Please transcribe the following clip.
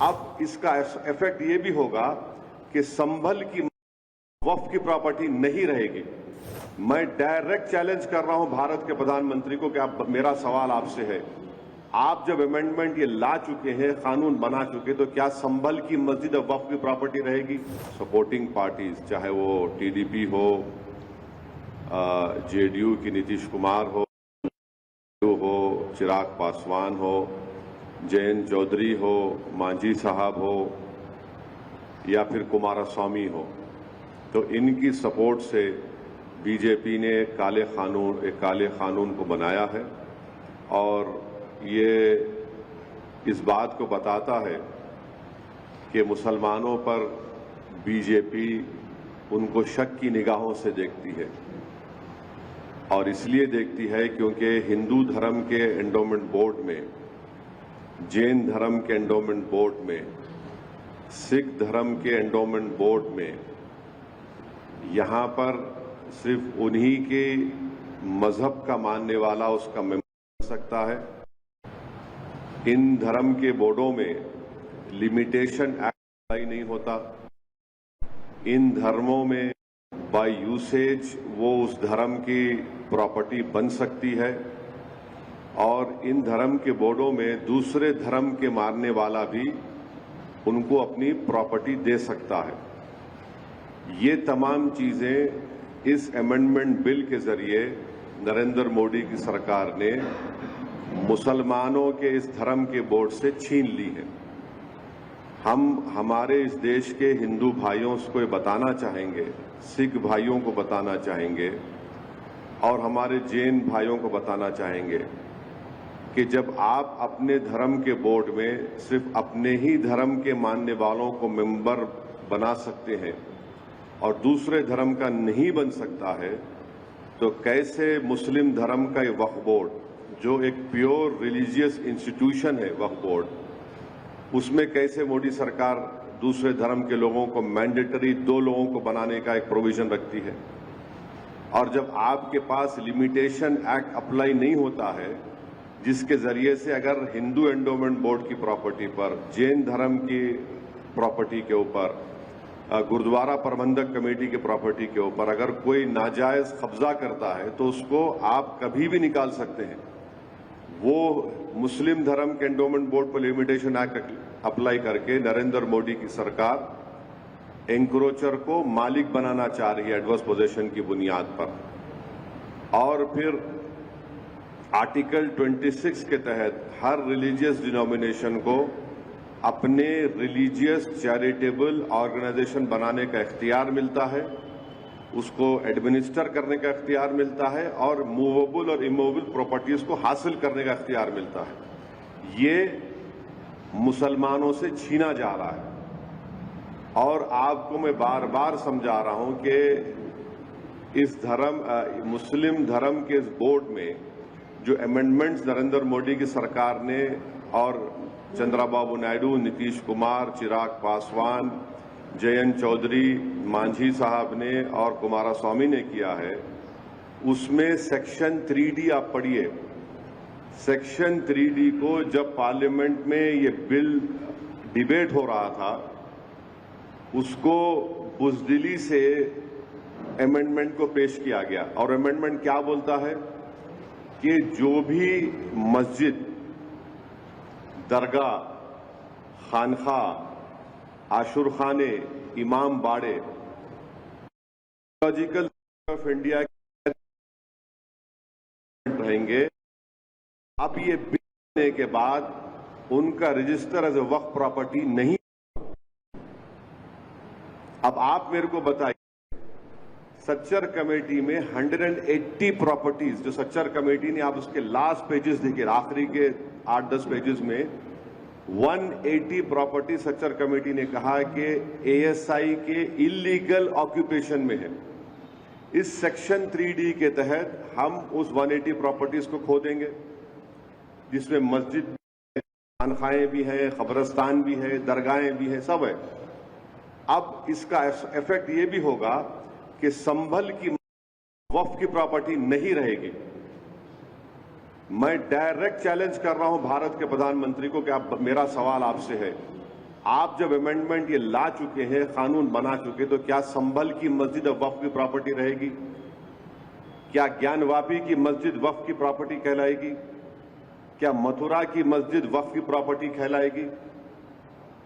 अब इसका इफेक्ट ये भी होगा कि संभल की वक्फ की प्रॉपर्टी नहीं रहेगी। मैं डायरेक्ट चैलेंज कर रहा हूं भारत के प्रधानमंत्री को कि आप, मेरा सवाल आपसे है, आप जब अमेंडमेंट ये ला चुके हैं, कानून बना चुके, तो क्या संभल की मस्जिद अब वक्फ की प्रॉपर्टी रहेगी? सपोर्टिंग पार्टीज, चाहे वो टीडीपी हो, जेडीयू की नीतीश कुमार हो, चिराग पासवान हो, जयंत चौधरी हो, मांझी साहब हो, या फिर कुमारस्वामी हो, तो इनकी सपोर्ट से बीजेपी ने एक काले कानून को बनाया है और ये इस बात को बताता है कि मुसलमानों पर बीजेपी उनको शक की निगाहों से देखती है। और इसलिए देखती है क्योंकि हिंदू धर्म के एंडोमेंट बोर्ड में, जैन धर्म के एंडोमेंट बोर्ड में, सिख धर्म के एंडोमेंट बोर्ड में यहाँ पर सिर्फ उन्हीं के मजहब का मानने वाला उसका मेंबर बन सकता है। इन धर्म के बोर्डों में लिमिटेशन एक्ट अप्लाई नहीं होता। इन धर्मों में बाय यूसेज वो उस धर्म की प्रॉपर्टी बन सकती है और इन धर्म के बोर्डों में दूसरे धर्म के मानने वाला भी उनको अपनी प्रॉपर्टी दे सकता है। ये तमाम चीजें इस अमेंडमेंट बिल के जरिए नरेंद्र मोदी की सरकार ने मुसलमानों के इस धर्म के बोर्ड से छीन ली है। हम हमारे इस देश के हिंदू भाइयों को बताना चाहेंगे, सिख भाइयों को बताना चाहेंगे और हमारे जैन भाइयों को बताना चाहेंगे कि जब आप अपने धर्म के बोर्ड में सिर्फ अपने ही धर्म के मानने वालों को मेंबर बना सकते हैं और दूसरे धर्म का नहीं बन सकता है, तो कैसे मुस्लिम धर्म का ये वक्फ बोर्ड, जो एक प्योर रिलीजियस इंस्टीट्यूशन है वक्फ बोर्ड, उसमें कैसे मोदी सरकार दूसरे धर्म के लोगों को मैंडेटरी 2 लोगों को बनाने का एक प्रोविजन रखती है। और जब आपके पास लिमिटेशन एक्ट अप्लाई नहीं होता है, जिसके जरिए से अगर हिंदू एंडोमेंट बोर्ड की प्रॉपर्टी पर, जैन धर्म की प्रॉपर्टी के ऊपर, गुरुद्वारा प्रबंधक कमेटी की प्रॉपर्टी के ऊपर अगर कोई नाजायज कब्जा करता है तो उसको आप कभी भी निकाल सकते हैं। वो मुस्लिम धर्म के एंडोमेंट बोर्ड पर लिमिटेशन एक्ट अप्लाई करके नरेंद्र मोदी की सरकार एंक्रोचर को मालिक बनाना चाह रही है एडवर्स पोजेशन की बुनियाद पर। और फिर आर्टिकल 26 के तहत हर रिलीजियस डिनोमिनेशन को अपने रिलीजियस चैरिटेबल ऑर्गेनाइजेशन बनाने का इख्तियार मिलता है, उसको एडमिनिस्टर करने का इख्तियार मिलता है और मूवेबल और इमूवेबल प्रॉपर्टीज को हासिल करने का इख्तियार मिलता है। ये मुसलमानों से छीना जा रहा है और आपको मैं बार बार समझा रहा हूं कि इस मुस्लिम धर्म के इस बोर्ड में जो अमेंडमेंट्स नरेंद्र मोदी की सरकार ने और चंद्रबाबू नायडू, नीतीश कुमार, चिराग पासवान, जयंत चौधरी, मांझी साहब ने और कुमारस्वामी ने किया है, उसमें सेक्शन 3D आप पढ़िए। सेक्शन 3D को जब पार्लियामेंट में ये बिल डिबेट हो रहा था, उसको बुज़दिली से अमेंडमेंट को पेश किया गया और अमेंडमेंट क्या बोलता है कि जो भी मस्जिद, दरगाह, खानखा, आशुरखाने, इमाम बाड़े लॉजिकल ऑफ इंडिया रहेंगे, अब ये बिल होने के बाद उनका रजिस्टर एज ए वक्फ प्रॉपर्टी नहीं। अब आप मेरे को बताइए, सच्चर कमेटी में 180 प्रॉपर्टीज, जो सच्चर कमेटी ने, आप उसके लास्ट पेजेस देखिए, आखिरी के 8-10 पेजेस में 180 प्रॉपर्टी सच्चर कमेटी ने कहा कि एएसआई के इलीगल ऑक्यूपेशन में है। इस सेक्शन 3D के तहत हम उस 180 प्रॉपर्टीज को खो देंगे, जिसमें मस्जिद, खानखाएं भी हैं, कब्रिस्तान भी है, दरगाहें भी हैं, सब है। अब इसका इफेक्ट ये भी होगा कि संभल की वक्फ की प्रॉपर्टी नहीं रहेगी। मैं डायरेक्ट चैलेंज कर रहा हूं भारत के प्रधानमंत्री को कि आप, मेरा सवाल आपसे है, आप जब अमेंडमेंट ये ला चुके हैं, कानून बना चुके, तो क्या संभल की मस्जिद वक्फ की प्रॉपर्टी रहेगी? क्या ज्ञानवापी की मस्जिद वक्फ की प्रॉपर्टी कहलाएगी? क्या मथुरा की मस्जिद वक्फ की प्रॉपर्टी कहलाएगी?